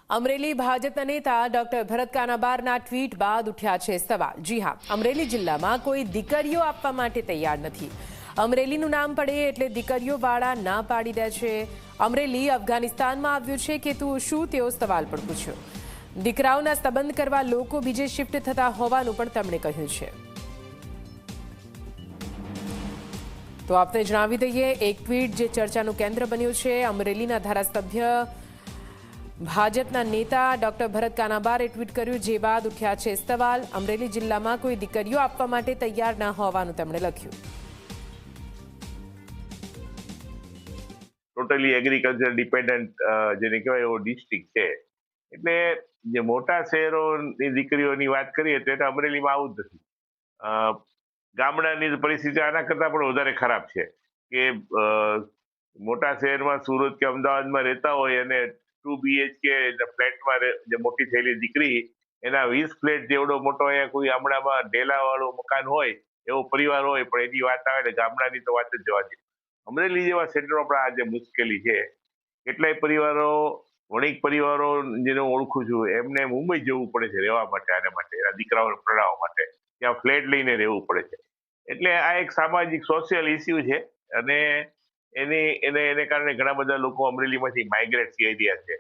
અમરેલી ભાજપના નેતા ડોક્ટર ભરત કાનાબારના ટ્વીટ બાદ ઉઠ્યા છે સવાલ। જી હા, અમરેલી જિલ્લામાં કોઈ દીકરીઓ આપવા માટે તૈયાર નથી। અમરેલીનું નામ પડે એટલે દીકરીઓવાળા ના પાડી દે છે। અમરેલી અફઘાનિસ્તાનમાં આવ્યું છે કે તું શું, તેવો સવાલ પણ પૂછ્યો। દીકરાઓના સંબંધ કરવા લોકો બીજે શિફ્ટ થતા હોવાનું પણ તેમણે કહ્યું છે। તો આપને જણાવી દઈએ, એક ટ્વીટ જે ચર્ચાનું કેન્દ્ર બન્યું છે। અમરેલીના ધારાસભ્ય ભાજપના નેતા ડોક્ટર ભરત કાનાબારે ટ્વીટ કર્યું, જે બાદ ઉઠ્યા છે સવાલ। અમરેલી જિલ્લામાં કોઈ દીકરીઓ આપવા માટે તૈયાર ના હોવાનું તેમણે લખ્યું। ટોટલી એગ્રીકલ્ચર ડિપેન્ડન્ટ જેને કહેવાય એવો ડિસ્ટ્રિક્ટ છે, એટલે જે મોટા શહેરોની દીકરીઓની વાત કરીએ તો એટલે અમરેલીમાં આવું જ નથી। ગામડાની પરિસ્થિતિ આના કરતાં પણ વધારે ખરાબ છે કે મોટા શહેરમાં સુરત કે અમદાવાદમાં રહેતા હોય અને 2 BHK ફ્લેટમાં જે મોટી થયેલી દીકરી એના 20 ફ્લેટ જેવડો મોટો અહીંયા કોઈ ગામડામાં ઢેલાવાળું મકાન હોય એવો પરિવાર હોય, પણ એની વાત આવે ને ગામડાની તો વાત જ જવા દે। અમરેલી જેવા સેન્ટરમાં પણ આ જે મુશ્કેલી છે, કેટલાય પરિવારો, વણિક પરિવારો જેને ઓળખું છું, એમને મુંબઈ જવું પડે છે રહેવા માટે, આના માટે, એના દીકરાઓને પ્રણાવવા માટે ત્યાં ફ્લેટ લઈને રહેવું પડે છે। એટલે આ એક સામાજિક સોશિયલ ઇસ્યુ છે અને એને કારણે ઘણા બધા લોકો અમરેલીમાંથી માઇગ્રેટ થઈ રહ્યા છે।